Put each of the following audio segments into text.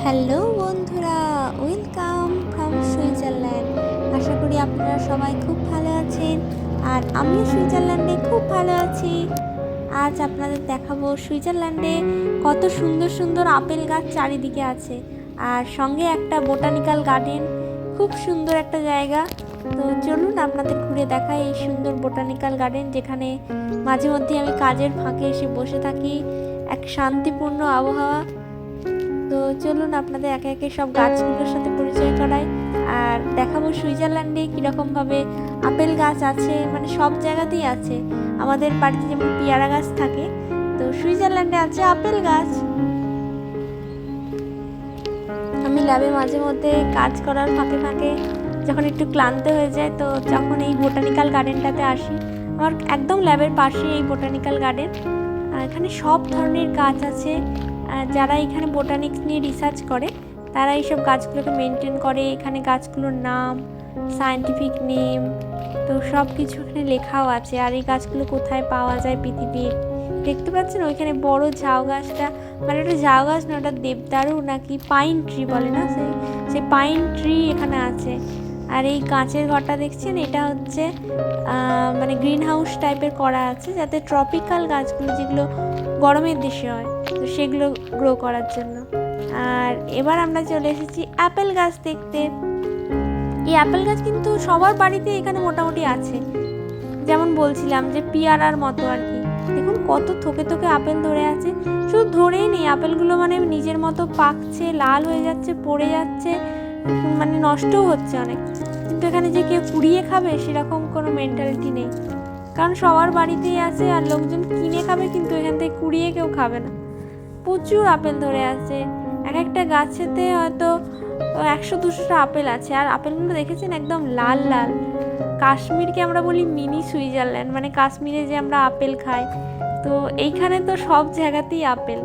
Hello বন্ধুরা, welcome from Switzerland. আশা করি আপনারা সবাই খুব ভালো আছেন, আর আমিও সুইজারল্যান্ডে খুব ভালো আছি। আজ আপনাদের দেখাবো সুইজারল্যান্ডে কত সুন্দর সুন্দর আপেল গাছ চারিদিকে আছে, আর সঙ্গে একটা বোটানিক্যাল গার্ডেন। খুব সুন্দর একটা জায়গা। তো চলুন আপনাদের ঘুরে দেখাই এই সুন্দর বোটানিক্যাল গার্ডেন, যেখানে মাঝে মধ্যে আমি কাজের ফাঁকে এসে বসে থাকি। এক শান্তিপূর্ণ আবহাওয়া। তো চলুন আপনাদের একে একে সব গাছগুলোর সাথে পরিচয় করাই, আর দেখাবো সুইজারল্যান্ডে কীরকমভাবে আপেল গাছ আছে। মানে সব জায়গাতেই আছে। আমাদের বাড়িতে যেমন পেয়ারা গাছ থাকে, তো সুইজারল্যান্ডে আছে আপেল গাছ। আমি ল্যাবে মাঝে মধ্যে কাজ করার ফাঁকে ফাঁকে যখন একটু ক্লান্ত হয়ে যায়, তো যখন এই বোটানিক্যাল গার্ডেনটাতে আসি। আমার একদম ল্যাবের পাশে এই বোটানিক্যাল গার্ডেন। এখানে সব ধরনের গাছ আছে। যারা এখানে বোটানিক্স নিয়ে রিসার্চ করে, তারা এইসব গাছগুলোকে মেনটেন করে। এখানে গাছগুলোর নাম, সায়েন্টিফিক নেম, তো সব কিছু এখানে লেখাও আছে। আর এই গাছগুলো কোথায় পাওয়া যায় পৃথিবীর। দেখতে পাচ্ছেন ওইখানে বড় ঝাউ গাছটা, মানে ওটা ঝাউ গাছ না, ওটা দেবদারু নাকি পাইন ট্রি বলে না, সেই পাইন ট্রি এখানে আছে। আর এই কাঁচের ঘরটা দেখছেন, এটা হচ্ছে মানে গ্রিন হাউস টাইপের করা আছে, যাতে ট্রপিক্যাল গাছগুলো যেগুলো গরমের দেশে হয়, তো সেগুলো গ্রো করার জন্য। আর এবার আমরা চলে এসেছি অ্যাপেল গাছ দেখতে। এই অ্যাপেল গাছ কিন্তু সবার বাড়িতে এখানে মোটামুটি আছে। যেমন বলছিলাম যে পেয়ারার মতো আর কি। দেখুন কত থোকে থোকে আপেল ধরে আছে। শুধু ধরেই নেই, আপেলগুলো মানে নিজের মতো পাকছে, লাল হয়ে যাচ্ছে, পড়ে যাচ্ছে, মানে নষ্টও হচ্ছে অনেক। কিন্তু এখানে যে কেউ কুড়িয়ে খাবে সেরকম কোনো মেন্টালিটি নেই, কারণ সবার বাড়িতেই আছে। আর লোকজন কিনে খাবে, কিন্তু এখান থেকে কুড়িয়ে কেউ খাবে না। প্রচুর আপেল ধরে আছে। এক একটা গাছেতে হয়তো 100-200টা আপেল আছে। আর আপেলগুলো দেখেছেন একদম লাল লাল। কাশ্মীরকে আমরা বলি মিনি সুইজারল্যান্ড, মানে কাশ্মীরে যে আমরা আপেল খাই, তো এইখানে তো সব জায়গাতেই আপেল।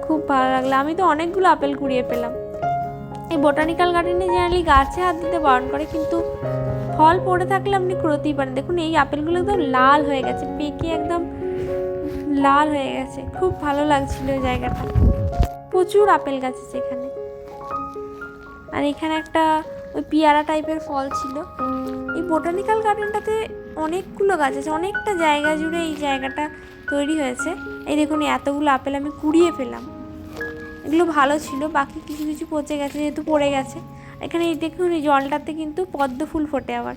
খুব ভালো লাগলো। আমি তো অনেকগুলো আপেল কুড়িয়ে পেলাম। এই বোটানিক্যাল গার্ডেনে জেনারেলি গাছে হাত দিতে বারণ করে, কিন্তু ফল পড়ে থাকলে আপনি কুড়োতেই পারেন। দেখুন এই আপেলগুলো একদম লাল হয়ে গেছে, পেকে একদম লাল হয়ে গেছে। খুব ভালো লাগছিল এই জায়গাটা। প্রচুর আপেল গাছ আছে এখানে। আর এখানে একটা ওই পেয়ারা টাইপের ফল ছিল। এই বোটানিক্যাল গার্ডেনটাতে অনেকগুলো গাছ আছে, অনেকটা জায়গা জুড়ে এই জায়গাটা তৈরি হয়েছে। এই দেখুন এতগুলো আপেল আমি কুড়িয়ে পেলাম। এগুলো ভালো ছিল, বাকি কিছু কিছু পচে গেছে যেহেতু পড়ে গেছে। এখানে এই দেখুন এই জলটাতে কিন্তু পদ্ম ফুল ফোটে আবার।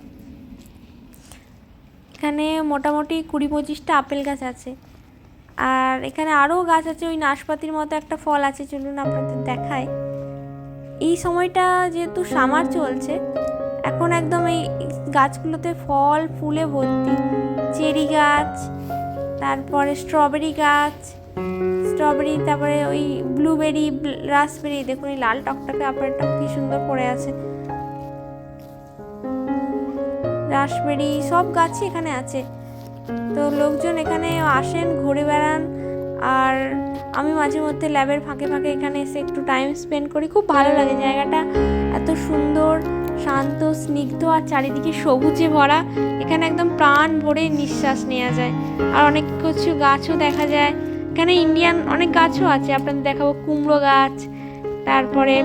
এখানে মোটামুটি 20-25টা আপেল গাছ আছে। আর এখানে আরও গাছ আছে, ওই নাশপাতির মতো একটা ফল আছে, চলুন আপনাদের দেখায়। এই সময়টা যেহেতু সামার চলছে, এখন একদম এই গাছগুলোতে ফল ফুলে ভর্তি। চেরি গাছ, তারপরে স্ট্রবেরি গাছ, তারপরে ওই ব্লুবেরি, রাসবেরি। দেখুন এই লাল টকটকে আপেলটা কি সুন্দর পড়ে আছে। রাসবেরি সব গাছই এখানে আছে। তো লোকজন এখানে আসেন, ঘুরে বেড়ান। আর আমি মাঝে মধ্যে ল্যাবের ফাঁকে ফাঁকে এখানে এসে একটু টাইম স্পেন্ড করি। খুব ভালো লাগে জায়গাটা, এত সুন্দর, শান্ত, স্নিগ্ধ, আর চারিদিকে সবুজে ভরা। এখানে একদম প্রাণ ভরে নিঃশ্বাস নেওয়া যায়। আর অনেক কিছু গাছও দেখা যায় এখানে। ইন্ডিয়ান অনেক গাছও আছে, আপনাদের দেখাবো। কুমড়ো গাছ, তারপরে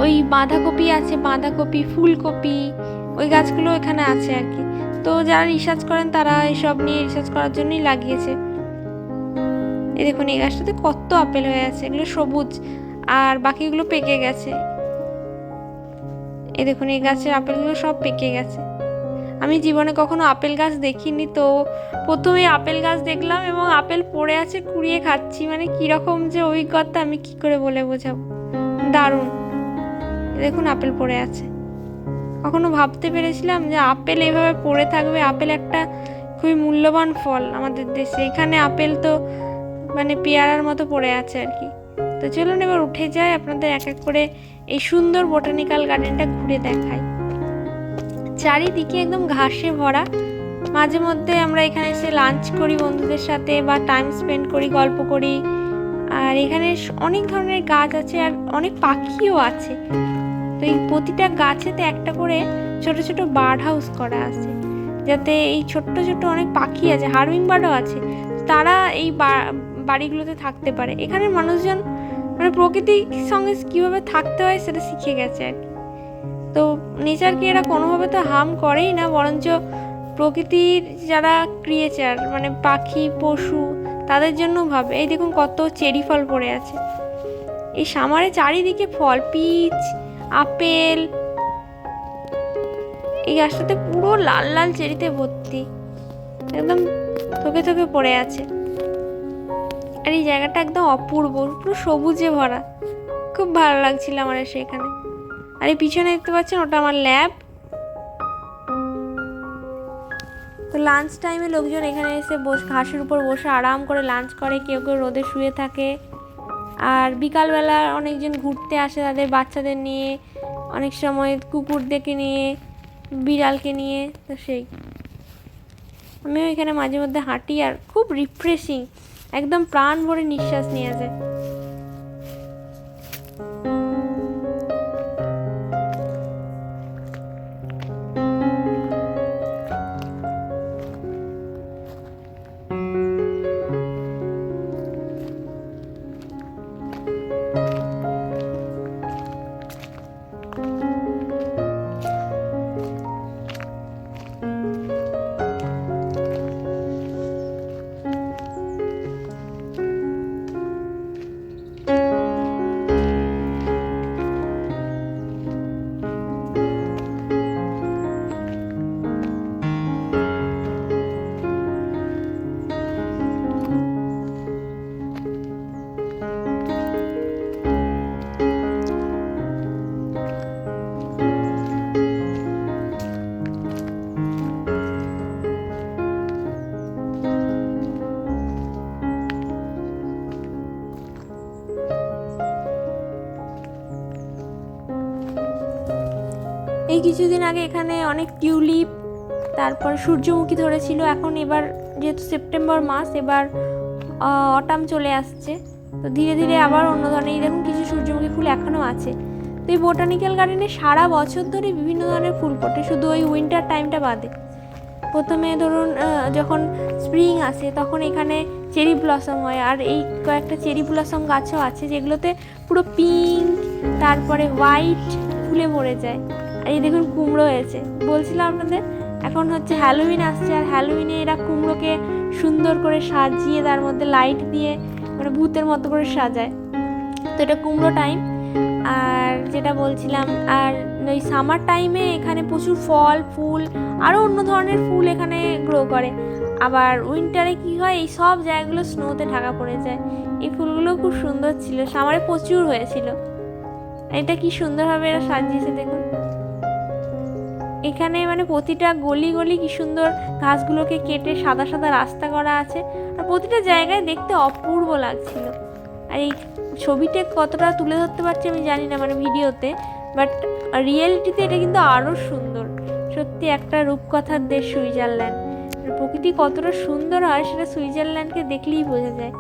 ওই বাঁধাকপি আছে, বাঁধাকপি, ফুলকপি, ওই গাছগুলো এখানে আছে আর কি। তো যারা রিসার্চ করেন তারা এসব নিয়ে রিসার্চ করার জন্যই লাগিয়েছে। এই দেখুন এই গাছটাতে কত আপেল হয়ে আছে, এগুলো সবুজ, আর বাকিগুলো পেকে গেছে। এই দেখুন এই গাছের আপেলগুলো সব পেকে গেছে। আমি জীবনে কখনো আপেল গাছ দেখিনি, তো প্রথমে আপেল গাছ দেখলাম এবং আপেল পড়ে আছে, কুড়িয়ে খাচ্ছি। মানে কীরকম যে অভিজ্ঞতা আমি কি করে বলে বোঝাবো। দারুণ। দেখুন আপেল পড়ে আছে। কখনো ভাবতে পেরেছিলাম যে আপেল এভাবে পড়ে থাকবে? আপেল একটা খুবই মূল্যবান ফল আমাদের দেশে, এখানে আপেল তো মানে পেয়ারার মতো পড়ে আছে আর কি। তো চলুন এবার উঠে যাই, আপনাদের এক এক করে এই সুন্দর বোটানিক্যাল গার্ডেনটা ঘুরে দেখাই। চারিদিকে একদম ঘাসে ভরা। মাঝে মধ্যে আমরা এখানে এসে লাঞ্চ করি বন্ধুদের সাথে, বা টাইম স্পেন্ড করি, গল্প করি। আর এখানে অনেক ধরনের গাছ আছে, আর অনেক পাখিও আছে। তো এই প্রতিটা গাছেতে একটা করে ছোট ছোট বার্ড হাউস করা আছে, যাতে এই ছোট্ট ছোট্ট অনেক পাখি আছে, হারমিং বার্ডও আছে, তারা এই বাড়িগুলোতে থাকতে পারে। এখানের মানুষজন মানে প্রকৃতির সঙ্গে কীভাবে থাকতে হয় সেটা শিখে গেছে আর কি। তো নেচারকে এরা কোনোভাবে তো হার্ম করেই না, বরঞ্চ প্রকৃতির যারা ক্রিয়েচার মানে পাখি পশু তাদের জন্য ভাবে। এই দেখুন কত চেরি ফল পড়ে আছে, এই সামারে চারিদিকে ফল, পিচ, আপেল, এই গাছটাতে পুরো লাল লাল চেরিতে ভর্তি, একদম থকে থকে পড়ে আছে। আর এই জায়গাটা একদম অপূর্ব, পুরো সবুজে ভরা, খুব ভালো লাগছিল আমার সেখানে। আর এই পিছনে দেখতে পাচ্ছেন ওটা আমার ল্যাব। তো লাঞ্চ টাইমে লোকজন এখানে এসে ঘাসের উপর বসে আরাম করে লাঞ্চ করে, কেউ কেউ রোদে শুয়ে থাকে। আর বিকালবেলা অনেকজন ঘুরতে আসে তাদের বাচ্চাদের নিয়ে, অনেক সময় কুকুরদেরকে নিয়ে, বিড়ালকে নিয়ে। তো সেই আমিও এখানে মাঝে মধ্যে হাঁটি, আর খুব রিফ্রেশিং, একদম প্রাণ ভরে নিঃশ্বাস নেওয়া যায়। এই কিছুদিন আগে এখানে অনেক টিউলিপ, তারপর সূর্যমুখী ধরেছিল। এখন এবার যেহেতু সেপ্টেম্বর মাস, এবার অটাম চলে আসছে, তো ধীরে ধীরে আবার অন্য ধরনের, এই দেখুন কিছু সূর্যমুখী ফুল এখনও আছে। তো এই বোটানিক্যাল গার্ডেনে সারা বছর ধরে বিভিন্ন ধরনের ফুল ফোটে, শুধু ওই উইন্টার টাইমটা বাদে। প্রথমে ধরুন যখন স্প্রিং আসে তখন এখানে চেরি ব্লসম হয়, আর এই কয়েকটা চেরি ব্লসম গাছও আছে যেগুলোতে পুরো পিঙ্ক তারপরে হোয়াইট ফুলে ভরে যায়। আর এই দেখুন কুমড়ো হয়েছে, বলছিলাম আপনাদের এখন হচ্ছে হ্যালোউইন আসছে, আর হ্যালোউইনে এরা কুমড়োকে সুন্দর করে সাজিয়ে তার মধ্যে লাইট দিয়ে মানে ভূতের মতো করে সাজায়। তো এটা কুমড়ো টাইম। আর যেটা বলছিলাম, আর ওই সামার টাইমে এখানে প্রচুর ফল ফুল আরও অন্য ধরনের ফুল এখানে গ্রো করে। আবার উইন্টারে কি হয়, এই সব জায়গাগুলো স্নোতে ঢাকা পড়ে যায়। এই ফুলগুলো খুব সুন্দর ছিল, সামারে প্রচুর হয়েছিল। এটা কি সুন্দরভাবে এরা সাজিয়েছে দেখুন। এখানে মানে প্রতিটা গলি গলি কি সুন্দর ঘাসগুলোকে কেটে সাদা সাদা রাস্তা করা আছে, আর প্রতিটা জায়গায় দেখতে অপূর্ব লাগছিল। আর এই ছবিতে কতটা তুলে ধরতে পারছি আমি জানি না, মানে ভিডিওতে, বাট রিয়েলিটিতে এটা কিন্তু আরও সুন্দর। সত্যি একটা রূপকথার দেশ সুইজারল্যান্ড। প্রকৃতি কতটা সুন্দর হয় সেটা সুইজারল্যান্ডকে দেখলেই বোঝা যায়।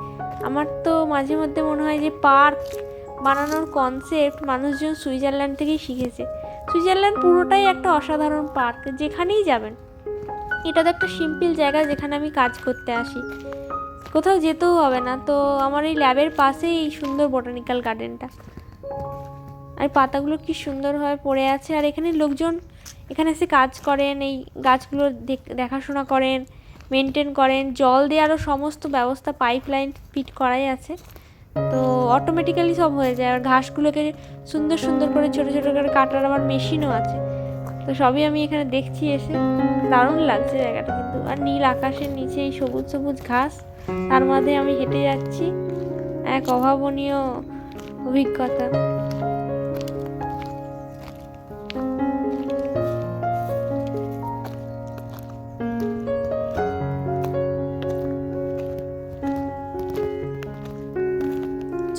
আমার তো মাঝে মধ্যে মনে হয় যে পার্ক বানানোর কনসেপ্ট মানুষজন সুইজারল্যান্ড থেকেই শিখেছে। সুইজারল্যান্ড পুরোটাই একটা অসাধারণ পার্ক, যেখানেই যাবেন। এটা তো একটা সিম্পল জায়গা যেখানে আমি কাজ করতে আসি, কোথাও যেতেও হবে না। তো আমার এই ল্যাবের পাশেই এই সুন্দর বোটানিক্যাল গার্ডেনটা, আর পাতাগুলো কি সুন্দরভাবে পড়ে আছে। আর এখানে লোকজন এখানে এসে কাজ করেন, এই গাছগুলো দেখাশোনা করেন, মেনটেন করেন, জল দেওয়ারও সমস্ত ব্যবস্থা পাইপলাইন ফিট করাই আছে। তো অটোমেটিক্যালি সব হয়ে যায়। আর ঘাসগুলোকে সুন্দর সুন্দর করে ছোটো ছোটো করে কাটার আবার মেশিনও আছে। তো সবই আমি এখানে দেখছি এসে, দারুণ লাগছে জায়গাটা কিন্তু। আর নীল আকাশের নিচে এই সবুজ সবুজ ঘাস, তার মধ্যে আমি হেঁটে যাচ্ছি, এক অভাবনীয় অভিজ্ঞতা।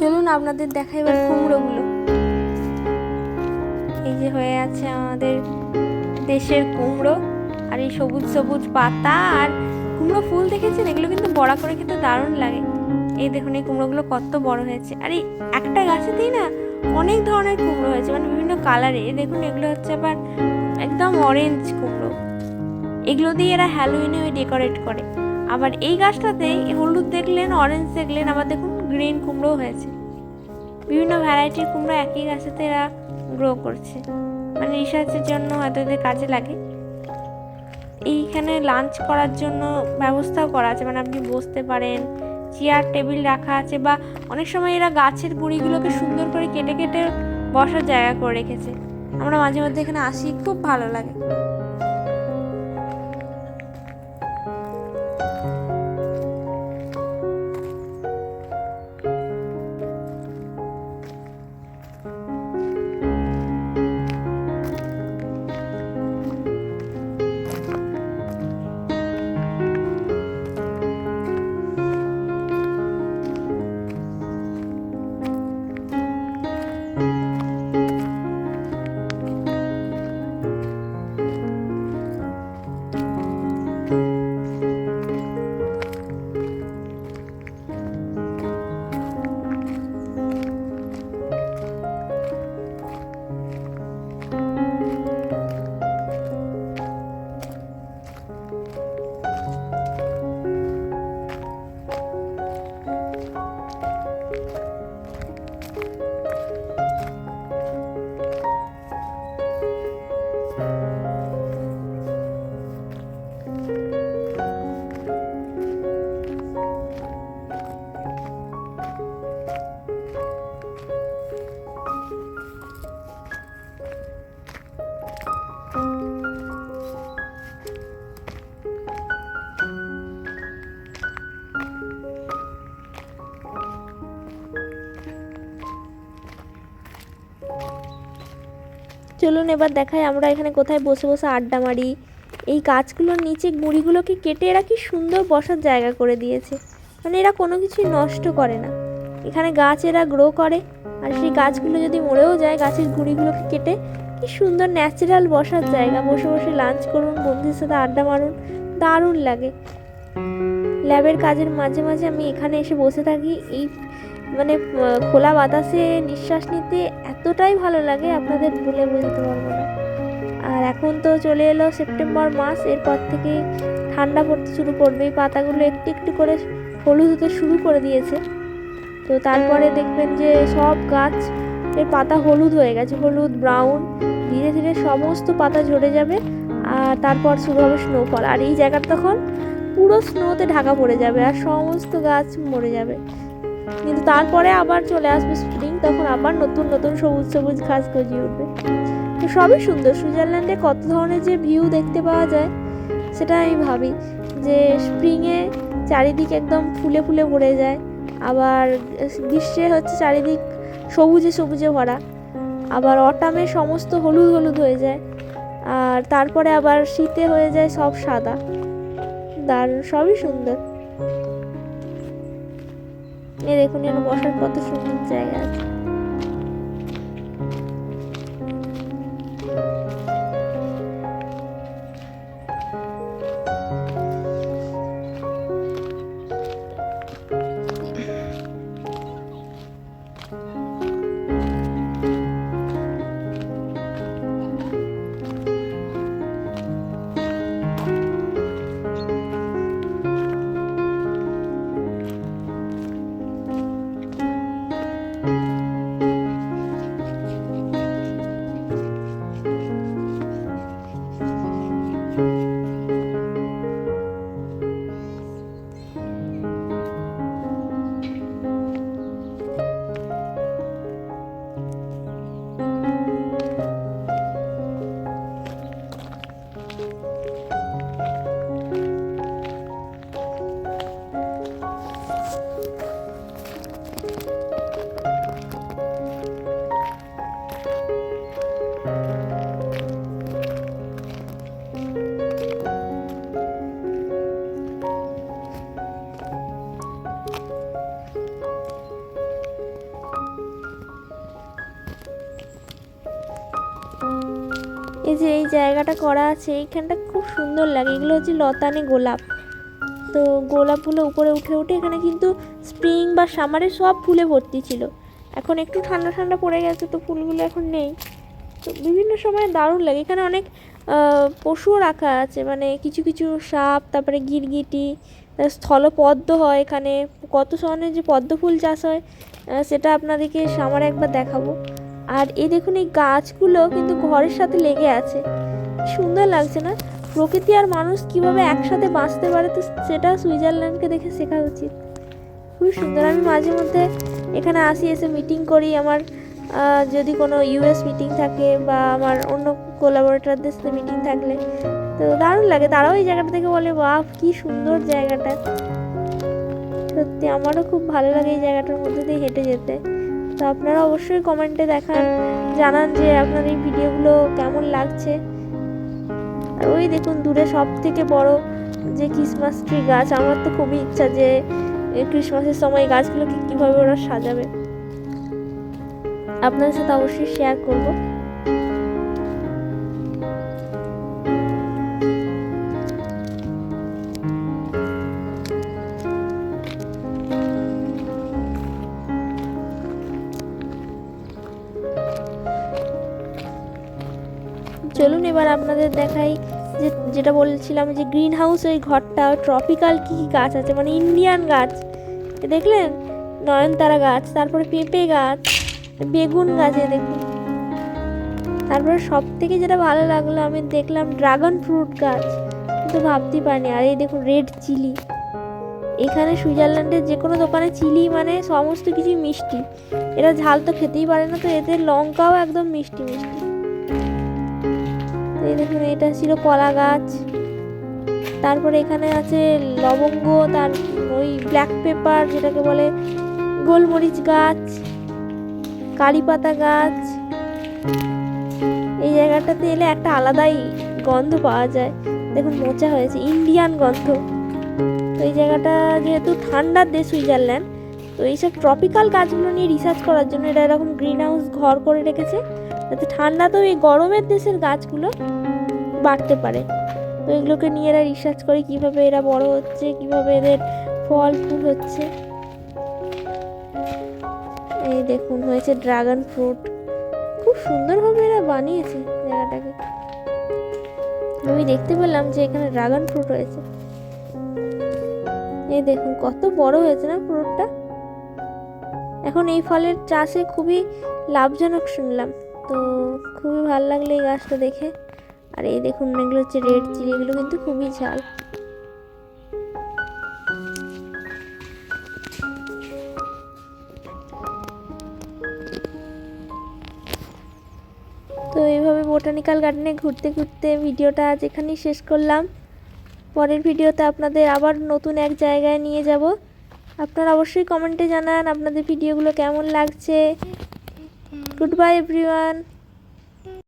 চলুন আপনাদের দেখাই এবার কুমড়োগুলো। এই যে হয়ে আছে আমাদের দেশের কুমড়ো, আর এই সবুজ সবুজ পাতা আর কুমড়ো ফুল দেখেছেন, এগুলো কিন্তু বড়া করে খেতে দারুণ লাগে। এই দেখুন এই কুমড়োগুলো কত বড় হয়েছে, আর এই একটা গাছেতেই না অনেক ধরনের কুমড়ো হয়েছে, মানে বিভিন্ন কালারে। দেখুন এগুলো হচ্ছে আবার একদম অরেঞ্জ কুমড়ো, এগুলো দিয়ে এরা হ্যালোউইনে ওই ডেকোরেট করে। আবার এই গাছটাতে হলুদ দেখলেন, অরেঞ্জ দেখলেন, আবার দেখুন গ্রিন কুমড়ো হয়েছে। বিভিন্ন ভ্যারাইটির কুমড়ো একই গাছেতে এরা গ্রো করছে, মানে রিসার্চের জন্য হয়তো এদের কাজে লাগে। এইখানে লাঞ্চ করার জন্য ব্যবস্থাও করা আছে, মানে আপনি বসতে পারেন, চেয়ার টেবিল রাখা আছে, বা অনেক সময় এরা গাছের গুঁড়িগুলোকে সুন্দর করে কেটে কেটে বসার জায়গা করে রেখেছে। আমরা মাঝে মধ্যে এখানে আসি, খুব ভালো লাগে। চলুন এবার দেখাই আমরা এখানে কোথায় বসে বসে আড্ডা মারি। এই গাছগুলোর নিচে গুঁড়িগুলোকে কেটে এরা কি সুন্দর বসার জায়গা করে দিয়েছে, মানে এরা কোনো কিছুই নষ্ট করে না। এখানে গাছ এরা গ্রো করে, আর সেই গাছগুলো যদি মরেও যায় গাছের গুঁড়িগুলোকে কেটে কি সুন্দর ন্যাচারাল বসার জায়গা, বসে বসে লাঞ্চ করুন, বন্ধুদের সাথে আড্ডা মারুন, দারুণ লাগে। ল্যাবের কাজের মাঝে মাঝে আমি এখানে এসে বসে থাকি, এই মানে খোলা বাতাসে নিঃশ্বাস নিতে এতটাই ভালো লাগে আপনাদের বলে বোঝাতে পারবো না। আর এখন তো চলে এলো সেপ্টেম্বর মাস, এরপর থেকে ঠান্ডা পড়তে শুরু করবে, এই পাতাগুলো একটু একটু করে হলুদ হতে শুরু করে দিয়েছে। তো তারপরে দেখবেন যে সব গাছ এর পাতা হলুদ হয়ে গেছে, হলুদ ব্রাউন, ধীরে ধীরে সমস্ত পাতা ঝরে যাবে, আর তারপর শুরু হবে স্নোফল। আর এই জায়গাটা তখন পুরো স্নোতে ঢাকা পড়ে যাবে আর সমস্ত গাছ মরে যাবে। কিন্তু তারপরে আবার চলে আসবে স্প্রিং, তখন আবার নতুন নতুন সবুজ সবুজ ঘাস গজিয়ে উঠবে। তো সবই সুন্দর। সুইজারল্যান্ডে কত ধরনের যে ভিউ দেখতে পাওয়া যায় সেটা আমি ভাবি, যে স্প্রিংয়ে চারিদিক একদম ফুলে ফুলে ভরে যায়, আবার গ্রীষ্মে হচ্ছে চারিদিক সবুজে সবুজে ভরা, আবার অটামে সমস্ত হলুদ হলুদ হয়ে যায়, আর তারপরে আবার শীতে হয়ে যায় সব সাদা। দারুণ, সবই সুন্দর। এই দেখুন এখানে বসার কত সুন্দর জায়গা আছে। এই যে এই জায়গাটা করা আছে, এইখানটা খুব সুন্দর লাগে। এগুলো হচ্ছে লতানে গোলাপ। তো গোলাপগুলো উপরে উঠে উঠে এখানে কিন্তু স্প্রিং বা সামারে সব ফুলে ভর্তি ছিল। এখন একটু ঠান্ডা ঠান্ডা পড়ে গেছে, তো ফুলগুলো এখন নেই। তো বিভিন্ন সময় দারুণ লাগে। এখানে অনেক পশুও রাখা আছে, মানে কিছু কিছু সাপ, তারপরে গিরগিটি, স্থলপদ্ম হয় এখানে, কত ধরনের যে পদ্ম ফুল চাষ হয় সেটা আপনাদেরকে সামনে একবার দেখাবো। আর এই দেখুন এই গাছগুলো কিন্তু ঘরের সাথে লেগে আছে, সুন্দর লাগছে না? প্রকৃতি আর মানুষ কিভাবে একসাথে বাঁচতে পারে, তো সেটা সুইজারল্যান্ডকে দেখে শেখা উচিত। খুবই সুন্দর। আমি মাঝে মধ্যে এখানে আসি, এসে মিটিং করি। আমার যদি কোনো ইউএস মিটিং থাকে বা আমার অন্য কোলাবোরেটরদের সাথে মিটিং থাকলে তো দারুণ লাগে। তারাও এই জায়গাটা থেকে বলে বাহ কি সুন্দর জায়গাটা। সত্যি আমারও খুব ভালো লাগে এই জায়গাটার মধ্যে দিয়ে হেঁটে যেতে। তো আপনারা অবশ্যই কমেন্টে জানান যে আপনার এই ভিডিওগুলো কেমন লাগছে। আর ওই দেখুন দূরে সব থেকে বড় যে ক্রিসমাস ট্রি গাছ, আমার তো খুবই ইচ্ছা যে ক্রিসমাসের সময় এই গাছগুলোকে কীভাবে ওরা সাজাবে, আপনাদের সাথে অবশ্যই শেয়ার করব। চলুন এবার আপনাদের দেখাই যেটা বলছিলাম যে গ্রিন হাউস, ওই ঘরটা ট্রপিক্যাল কী কী গাছ আছে, মানে ইন্ডিয়ান গাছ দেখলেন, নয়নতারা গাছ, তারপরে পেঁপে গাছ, বেগুন গাছে দেখুন। তারপরে সব থেকে যেটা ভালো লাগলো আমি দেখলাম ড্রাগন ফ্রুট গাছ, কিন্তু ভাবতেই পারিনি। আর এই দেখুন রেড চিলি, এখানে সুইজারল্যান্ডের যে কোনো দোকানে চিলি মানে সমস্ত কিছু মিষ্টি, এরা ঝাল তো খেতেই পারে না, তো এদের লঙ্কাও একদম মিষ্টি মিষ্টি। এই দেখুন এটা ছিল কলা গাছ, তারপরে এখানে আছে লবঙ্গ, তার ওই ব্ল্যাক পেপার যেটাকে বলে, গোলমরিচ গাছ, কারি পাতা গাছ। এই জায়গাটাতে এলে একটা আলাদাই গন্ধ পাওয়া যায়, দেখুন মোচা হয়েছে, ইন্ডিয়ান গন্ধ। তো এই জায়গাটা যেহেতু ঠান্ডার দেশ সুইজারল্যান্ড, তো এইসব ট্রপিক্যাল গাছগুলো নিয়ে রিসার্চ করার জন্য এরা এরকম গ্রিন হাউস ঘর করে রেখেছে, যাতে ঠান্ডাতেও এই গরমের দেশের গাছগুলো বাড়তে পারে। তো এগুলোকে নিয়ে এরা রিসার্চ করে কীভাবে এরা বড় হচ্ছে, কীভাবে এদের ফল ফুল হচ্ছে। এই দেখুন হয়েছে ড্রাগন ফ্রুট, খুব সুন্দরভাবে এরা বানিয়েছে জায়গাটাকে। আমি দেখতে পেলাম যে এখানে ড্রাগন ফ্রুট হয়েছে, এই দেখুন কত বড় হয়েছে না ফ্রুটটা। এখন এই ফলের চাষে খুবই লাভজনক শুনলাম, তো খুবই ভালো লাগলো এই গাছটা দেখে। আর এই দেখুন এগুলো হচ্ছে রেড চিলি, এগুলো কিন্তু খুবই ঝাল। তো এইভাবে বোটানিক্যাল গার্ডেনে ঘুরতে ঘুরতে ভিডিওটা আজ এখানেই শেষ করলাম। পরের ভিডিওতে আপনাদের আবার নতুন এক জায়গায় নিয়ে যাব। আপনারা অবশ্যই কমেন্টে জানান আপনাদের ভিডিওগুলো কেমন লাগছে। Good bye everyone.